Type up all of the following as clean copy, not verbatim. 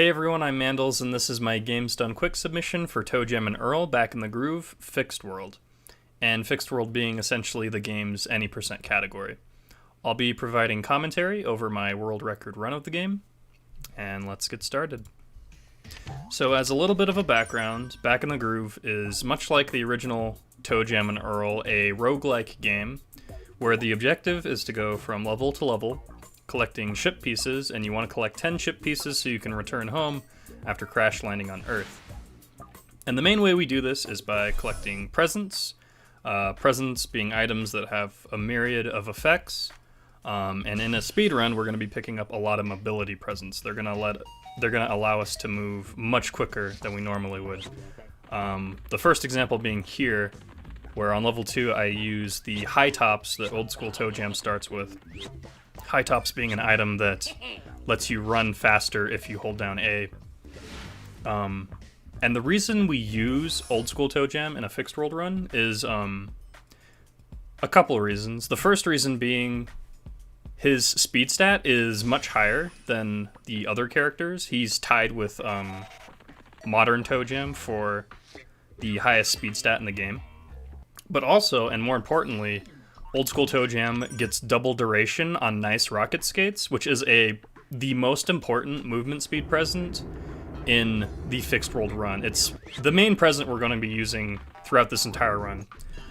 Hey everyone, I'm Mandles, and this is my Games Done Quick submission for Toejam and Earl Back in the Groove, Fixed World. And Fixed World being essentially the game's any percent category. I'll be providing commentary over my world record run of the game, and let's get started. So as a little bit of a background, Back in the Groove is much like the original Toejam and Earl, a roguelike game where the objective is to go from level to level, collecting ship pieces, and you want to collect 10 ship pieces so you can return home after crash landing on Earth. And the main way we do this is by collecting presents, presents being items that have a myriad of effects, and in a speedrun we're going to be picking up a lot of mobility presents. They're going to allow us to move much quicker than we normally would. The first example being here, where on level 2 I use the high tops that old school Toejam starts with. High tops being an item that lets you run faster if you hold down A. And the reason we use old school Toejam in a fixed world run is a couple of reasons. The first reason being his speed stat is much higher than the other characters. He's tied with modern Toejam for the highest speed stat in the game. But also, and more importantly, old school Toejam gets double duration on nice rocket skates, which is the most important movement speed present in the fixed world run. It's the main present we're going to be using throughout this entire run.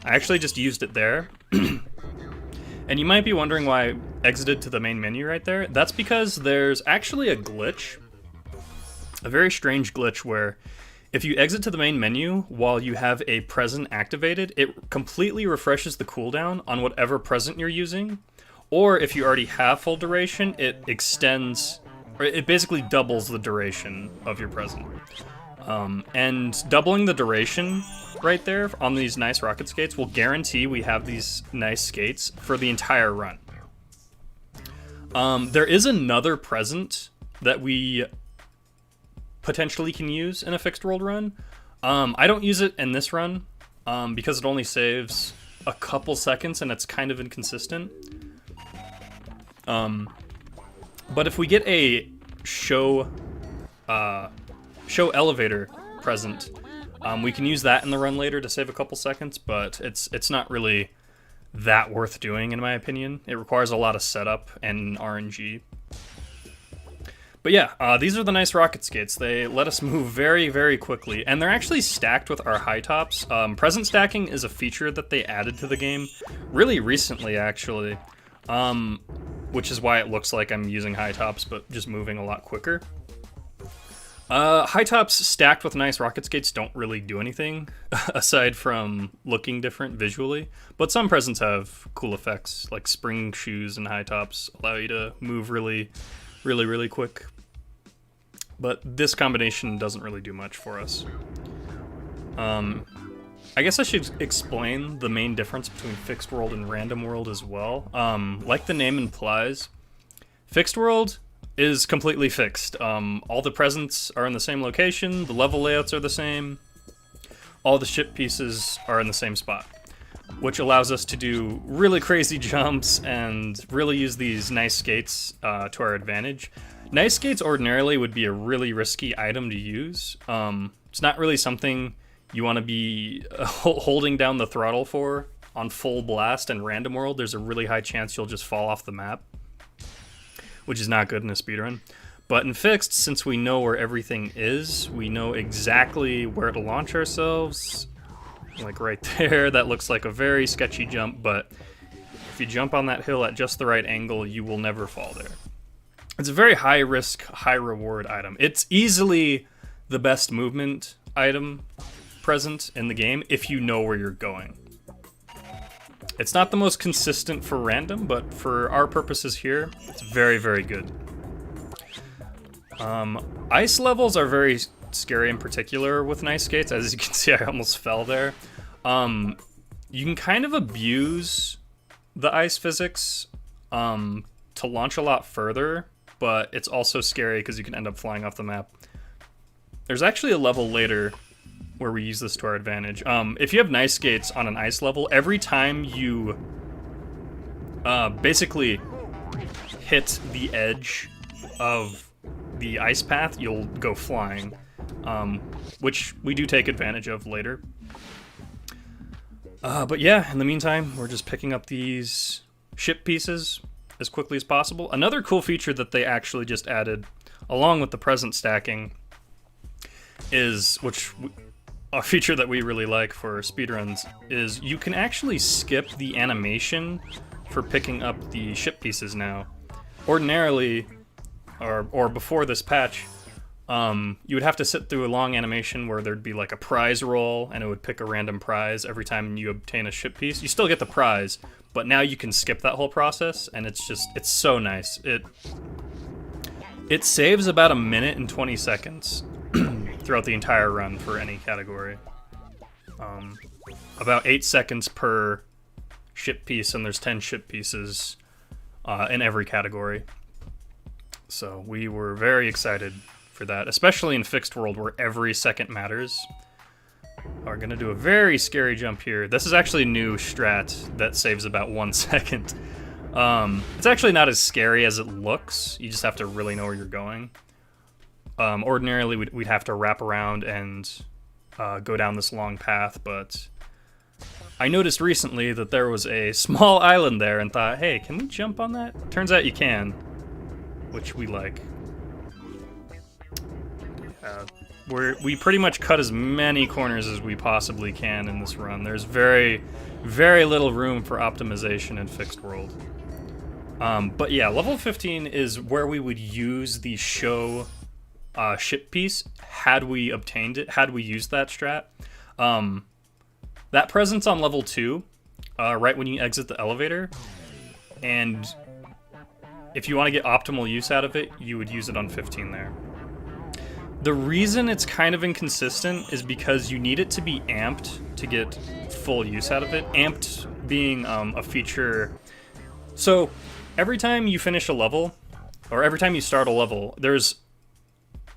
I actually just used it there. And you might be wondering why I exited to the main menu right there. That's because there's actually a glitch, a very strange glitch where if you exit to the main menu while you have a present activated, it completely refreshes the cooldown on whatever present you're using. Or if you already have full duration, it extends, or it basically doubles the duration of your present. And doubling the duration right there on these nice rocket skates will guarantee we have these nice skates for the entire run. There is another present that we potentially can use in a fixed world run. I don't use it in this run because it only saves a couple seconds and it's kind of inconsistent. But if we get a show elevator present, we can use that in the run later to save a couple seconds, but it's not really that worth doing in my opinion. It requires a lot of setup and RNG. But yeah, these are the nice rocket skates. They let us move very, very quickly, and they're actually stacked with our high tops. Present stacking is a feature that they added to the game really recently, actually, which is why it looks like I'm using high tops, but just moving a lot quicker. High tops stacked with nice rocket skates don't really do anything, aside from looking different visually, but some presents have cool effects, like spring shoes and high tops allow you to move really quick. But this combination doesn't really do much for us. I guess I should explain the main difference between fixed world and random world as well. Like the name implies, fixed world is completely fixed. All the presents are in the same location, the level layouts are the same, all the ship pieces are in the same spot, which allows us to do really crazy jumps and really use these nice skates to our advantage. Nice skates ordinarily would be a really risky item to use. It's not really something you want to be holding down the throttle for on full blast. In random world, there's a really high chance you'll just fall off the map, which is not good in a speedrun. But in fixed, since we know where everything is, we know exactly where to launch ourselves. Like right there, that looks like a very sketchy jump, but if you jump on that hill at just the right angle, you will never fall there. It's a very high risk, high reward item. It's easily the best movement item present in the game if you know where you're going. It's not the most consistent for random, but for our purposes here, it's very, very good. Ice levels are very scary in particular with nice skates. As you can see, I almost fell there. You can kind of abuse the ice physics to launch a lot further, but it's also scary because you can end up flying off the map. There's actually a level later where we use this to our advantage. If you have nice skates on an ice level, every time you basically hit the edge of the ice path, you'll go flying, which we do take advantage of later. But yeah, in the meantime, we're just picking up these ship pieces as quickly as possible. Another cool feature that they actually just added, along with the present stacking, is, a feature that we really like for speedruns, is you can actually skip the animation for picking up the ship pieces now. Ordinarily, or before this patch, you would have to sit through a long animation where there'd be like a prize roll, and it would pick a random prize every time you obtain a ship piece. You still get the prize, but now you can skip that whole process, and it's so nice. It saves about 1 minute and 20 seconds throughout the entire run for any category. About 8 seconds per ship piece, and there's 10 ship pieces in every category. So we were very excited for that, especially in Fixed World where every second matters. We're gonna do a very scary jump here. This is actually a new strat that saves about 1 second. It's actually not as scary as it looks. You just have to really know where you're going. Ordinarily, we'd have to wrap around and go down this long path, but I noticed recently that there was a small island there and thought, hey, can we jump on that? Turns out you can, which we like. We pretty much cut as many corners as we possibly can in this run. There's very, very little room for optimization in Fixed World. But yeah, level 15 is where we would use the show ship piece had we obtained it, had we used that strat. That present's on level 2, right when you exit the elevator, and if you want to get optimal use out of it, you would use it on 15 there. The reason it's kind of inconsistent is because you need it to be amped to get full use out of it. Amped being a feature. So every time you finish a level, or every time you start a level, there's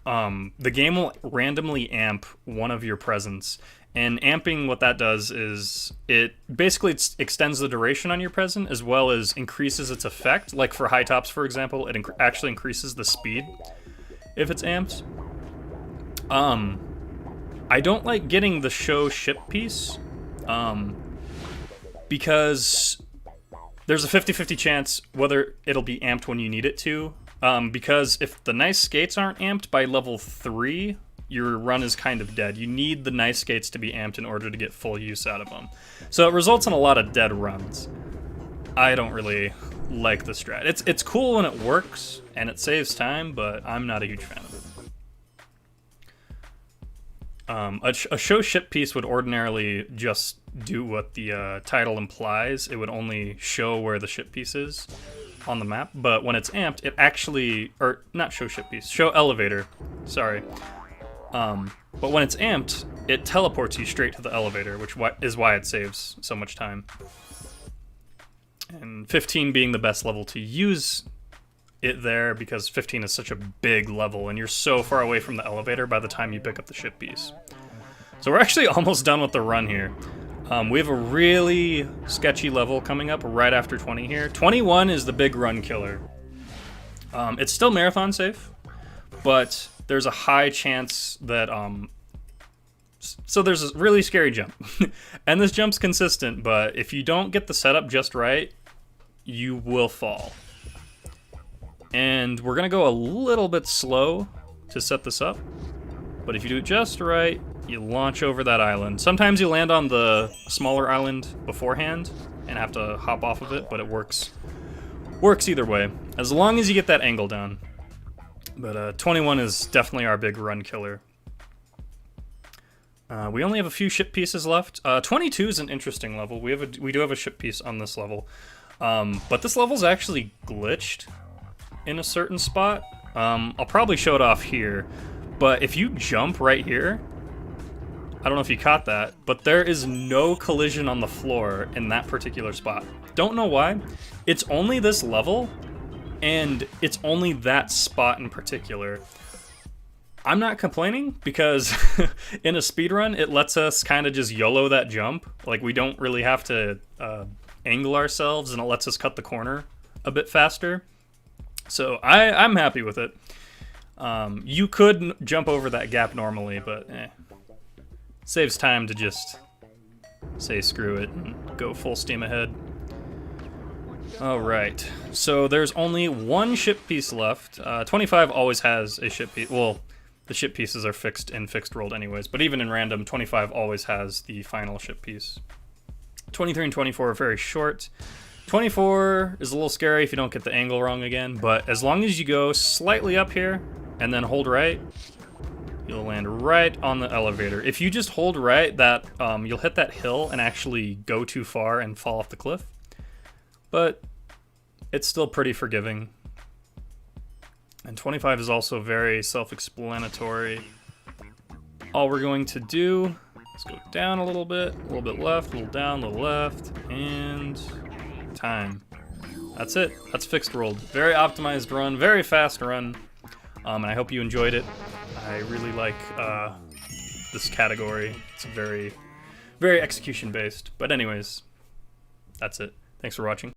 the game will randomly amp one of your presents. And amping, what that does is it basically extends the duration on your present as well as increases its effect. Like for high tops, for example, it actually increases the speed if it's amped. I don't like getting the show ship piece because there's a 50-50 chance whether it'll be amped when you need it to. Because if the nice skates aren't amped by level 3, your run is kind of dead. You need the nice skates to be amped in order to get full use out of them. So it results in a lot of dead runs. I don't really like the strat. It's cool when it works, and it saves time, but I'm not a huge fan of it. A show ship piece would ordinarily just do what the title implies. It would only show where the ship piece is on the map, but when it's amped, it actually, or not show ship piece, show elevator, sorry. But when it's amped, it teleports you straight to the elevator, which is why it saves so much time. And 15 being the best level to use it there, because 15 is such a big level, and you're so far away from the elevator by the time you pick up the ship piece. So we're actually almost done with the run here. We have a really sketchy level coming up right after 20 here. 21 is the big run killer. It's still marathon safe, but there's a high chance that... So there's a really scary jump. And this jump's consistent, but if you don't get the setup just right, you will fall. And we're going to go a little bit slow to set this up. But if you do it just right, you launch over that island. Sometimes you land on the smaller island beforehand and have to hop off of it, but it works either way, as long as you get that angle down. But 21 is definitely our big run killer. We only have a few ship pieces left. 22 is an interesting level. We do have a ship piece on this level. But this level's actually glitched in a certain spot. I'll probably show it off here. But if you jump right here, I don't know if you caught that, but there is no collision on the floor in that particular spot. Don't know why. It's only this level, and it's only that spot in particular. I'm not complaining, because in a speedrun, it lets us kind of just YOLO that jump. Like, we don't really have to angle ourselves, and it lets us cut the corner a bit faster. So I'm happy with it. You could jump over that gap normally, but saves time to just say screw it and go full steam ahead. Alright, so there's only one ship piece left. 25 always has a ship piece. Well, the ship pieces are fixed in fixed world anyways, but even in random, 25 always has the final ship piece. 23 and 24 are very short. 24 is a little scary if you don't get the angle wrong again, but as long as you go slightly up here and then hold right, you'll land right on the elevator. If you just hold right, that you'll hit that hill and actually go too far and fall off the cliff. But it's still pretty forgiving. And 25 is also very self-explanatory. All we're going to do is go down a little bit left, a little down, a little left, and time. That's it. That's Fixed World. Very optimized run, very fast run, and I hope you enjoyed it. I really like this category. It's very, very execution-based. But anyways, that's it. Thanks for watching.